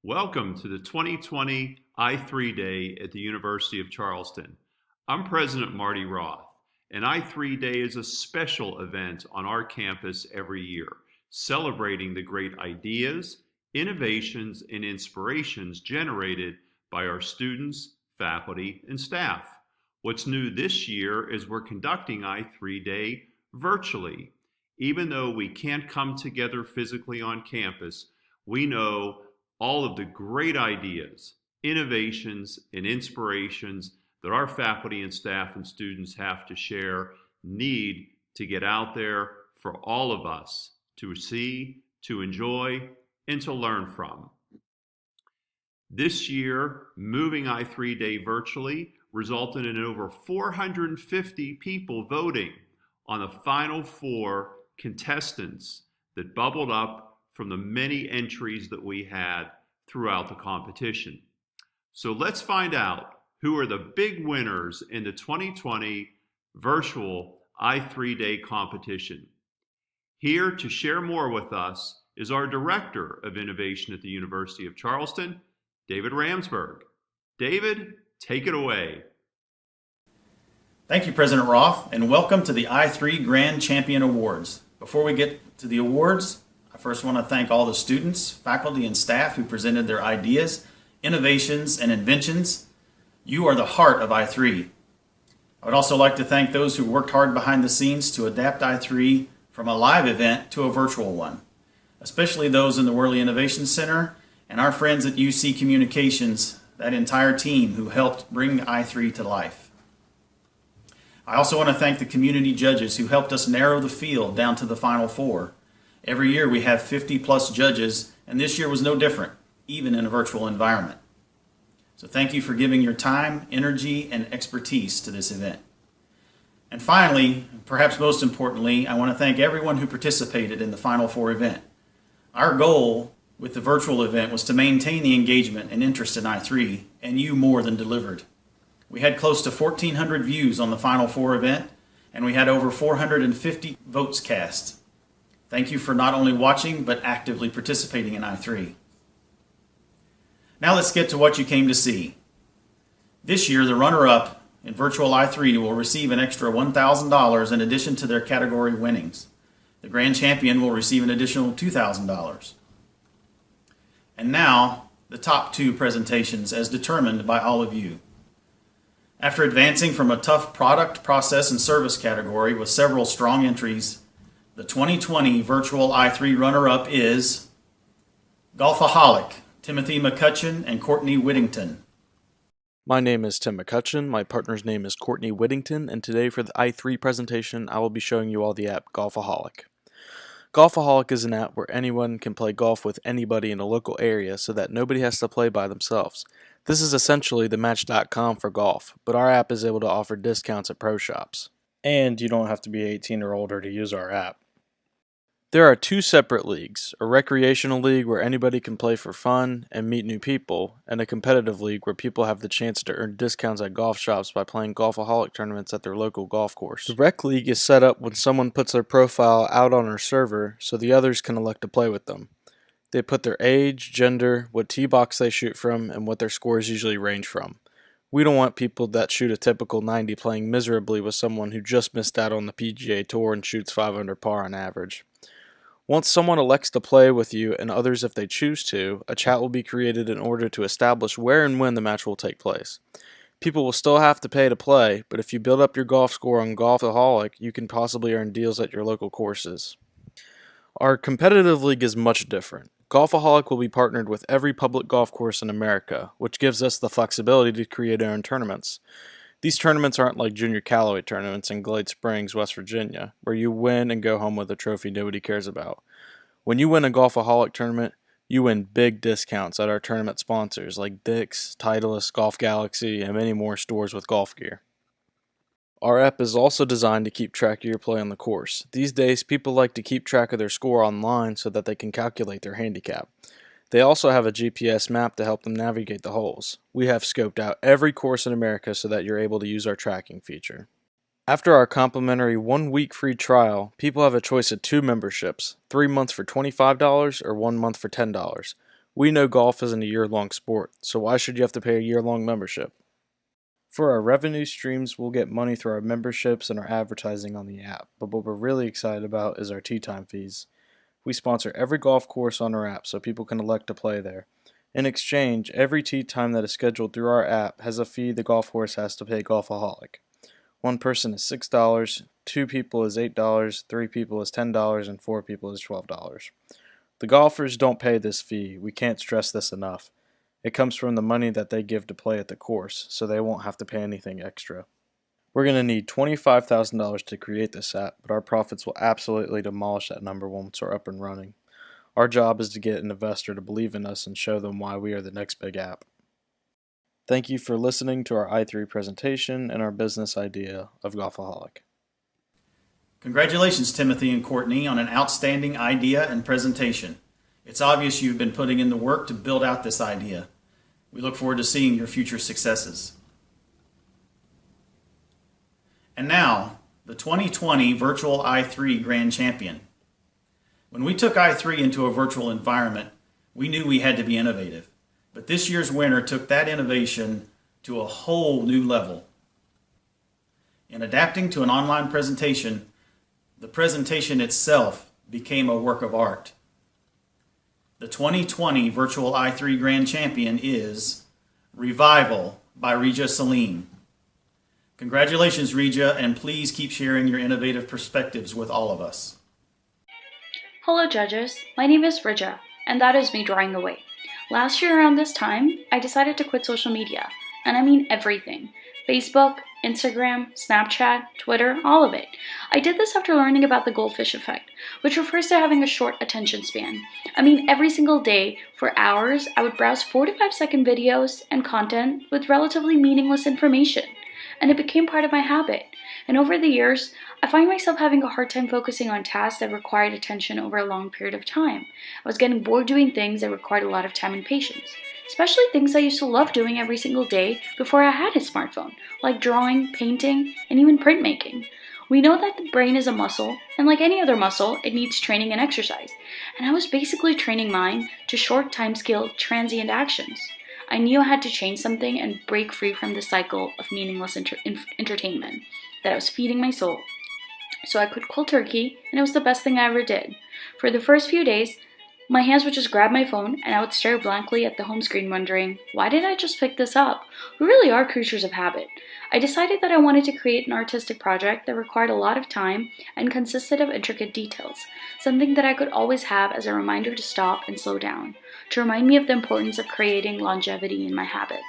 Welcome to the 2020 i3 Day at the University of Charleston. I'm President Marty Roth, and i3 Day is a special event on our campus every year, celebrating the great ideas, innovations, and inspirations generated by our students, faculty, and staff. What's new this year is we're conducting i3 Day virtually. Even though we can't come together physically on campus, we know all of the great ideas, innovations, and inspirations that our faculty and staff and students have to share need to get out there for all of us to see, to enjoy, and to learn from. This year, moving i3 Day virtually resulted in over 450 people voting on the final four contestants that bubbled up from the many entries that we had throughout the competition. So let's find out who are the big winners in the 2020 virtual i3 Day competition. Here to share more with us is our Director of Innovation at the University of Charleston, David Ramsberg. David, take it away. Thank you, President Roth, and welcome to the i3 Grand Champion Awards. Before we get to the awards, I first want to thank all the students, faculty, and staff who presented their ideas, innovations, and inventions. You are the heart of i3. I would also like to thank those who worked hard behind the scenes to adapt i3 from a live event to a virtual one, especially those in the Worley Innovation Center and our friends at UC Communications, that entire team who helped bring i3 to life. I also want to thank the community judges who helped us narrow the field down to the final four. Every year we have 50 plus judges, and this year was no different, even in a virtual environment. So thank you for giving your time, energy, and expertise to this event. And finally, perhaps most importantly, I want to thank everyone who participated in the Final Four event. Our goal with the virtual event was to maintain the engagement and interest in i3, and you more than delivered. We had close to 1,400 views on the Final Four event, and we had over 450 votes cast. Thank you for not only watching, but actively participating in i3. Now let's get to what you came to see. This year, the runner-up in virtual i3 will receive an extra $1,000 in addition to their category winnings. The grand champion will receive an additional $2,000. And now, the top two presentations as determined by all of you. After advancing from a tough product, process, and service category with several strong entries, the 2020 virtual i3 runner-up is Golfaholic, Timothy McCutcheon and Courtney Whittington. My name is Tim McCutcheon, my partner's name is Courtney Whittington, and today for the i3 presentation I will be showing you all the app Golfaholic. Golfaholic is an app where anyone can play golf with anybody in a local area so that nobody has to play by themselves. This is essentially the Match.com for golf, but our app is able to offer discounts at pro shops. And you don't have to be 18 or older to use our app. There are two separate leagues, a recreational league where anybody can play for fun and meet new people, and a competitive league where people have the chance to earn discounts at golf shops by playing Golfaholic tournaments at their local golf course. The rec league is set up when someone puts their profile out on our server so the others can elect to play with them. They put their age, gender, what tee box they shoot from, and what their scores usually range from. We don't want people that shoot a typical 90 playing miserably with someone who just missed out on the PGA Tour and shoots 5 under par on average. Once someone elects to play with you, and others if they choose to, a chat will be created in order to establish where and when the match will take place. People will still have to pay to play, but if you build up your golf score on Golfaholic, you can possibly earn deals at your local courses. Our competitive league is much different. Golfaholic will be partnered with every public golf course in America, which gives us the flexibility to create our own tournaments. These tournaments aren't like Junior Callaway tournaments in Glade Springs, West Virginia, where you win and go home with a trophy nobody cares about. When you win a Golfaholic tournament, you win big discounts at our tournament sponsors like Dick's, Titleist, Golf Galaxy, and many more stores with golf gear. Our app is also designed to keep track of your play on the course. These days, people like to keep track of their score online so that they can calculate their handicap. They also have a GPS map to help them navigate the holes. We have scoped out every course in America so that you're able to use our tracking feature. After our complimentary 1-week free trial, people have a choice of 2 memberships, 3 months for $25 or 1 month for $10. We know golf isn't a year-long sport, so why should you have to pay a year-long membership? For our revenue streams, we'll get money through our memberships and our advertising on the app, but what we're really excited about is our tee time fees. We sponsor every golf course on our app so people can elect to play there. In exchange, every tee time that is scheduled through our app has a fee the golf course has to pay Golfaholic. One person is $6, 2 people is $8, 3 people is $10, and 4 people is $12. The golfers don't pay this fee. We can't stress this enough. It comes from the money that they give to play at the course, so they won't have to pay anything extra. We're going to need $25,000 to create this app, but our profits will absolutely demolish that number once we're up and running. Our job is to get an investor to believe in us and show them why we are the next big app. Thank you for listening to our i3 presentation and our business idea of Golfaholic. Congratulations, Timothy and Courtney, on an outstanding idea and presentation. It's obvious you've been putting in the work to build out this idea. We look forward to seeing your future successes. And now, the 2020 Virtual i3 Grand Champion. When we took i3 into a virtual environment, we knew we had to be innovative. But this year's winner took that innovation to a whole new level. In adapting to an online presentation, the presentation itself became a work of art. The 2020 Virtual i3 Grand Champion is Revival by Regia Salim. Congratulations, Regia, and please keep sharing your innovative perspectives with all of us. Hello, judges. My name is Regia, and that is me drawing away. Last year around this time, I decided to quit social media, and I mean everything. Facebook, Instagram, Snapchat, Twitter, all of it. I did this after learning about the goldfish effect, which refers to having a short attention span. I mean, every single day, for hours, I would browse 4 to 5 second videos and content with relatively meaningless information, and it became part of my habit. And over the years, I find myself having a hard time focusing on tasks that required attention over a long period of time. I was getting bored doing things that required a lot of time and patience, especially things I used to love doing every single day before I had a smartphone, like drawing, painting, and even printmaking. We know that the brain is a muscle, and like any other muscle, it needs training and exercise. And I was basically training mine to short timescale, transient actions. I knew I had to change something and break free from the cycle of meaningless entertainment that I was feeding my soul. So I quit cold turkey, and it was the best thing I ever did. For the first few days, my hands would just grab my phone, and I would stare blankly at the home screen wondering, why did I just pick this up? We really are creatures of habit. I decided that I wanted to create an artistic project that required a lot of time and consisted of intricate details, something that I could always have as a reminder to stop and slow down, to remind me of the importance of creating longevity in my habits.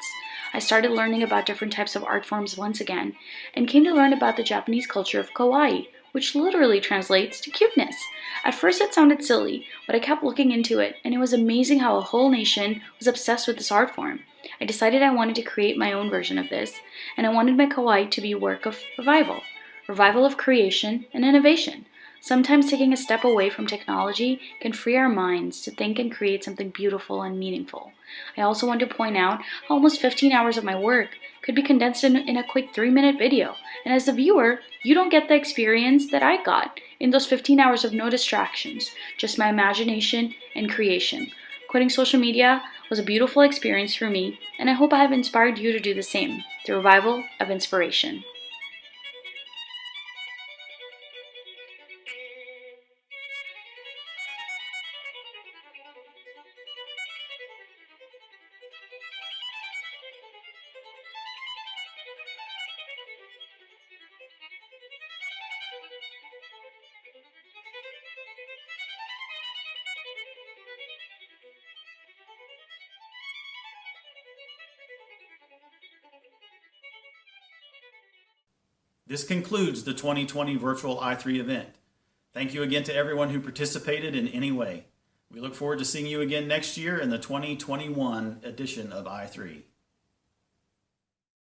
I started learning about different types of art forms once again, and came to learn about the Japanese culture of kawaii, which literally translates to cuteness. At first it sounded silly, but I kept looking into it, and it was amazing how a whole nation was obsessed with this art form. I decided I wanted to create my own version of this, and I wanted my kawaii to be a work of revival of creation and innovation. Sometimes taking a step away from technology can free our minds to think and create something beautiful and meaningful. I also want to point out how almost 15 hours of my work could be condensed in a quick 3-minute video. And as a viewer, you don't get the experience that I got in those 15 hours of no distractions, just my imagination and creation. Quitting social media was a beautiful experience for me, and I hope I have inspired you to do the same, the revival of inspiration. This concludes the 2020 Virtual i3 event. Thank you again to everyone who participated in any way. We look forward to seeing you again next year in the 2021 edition of i3.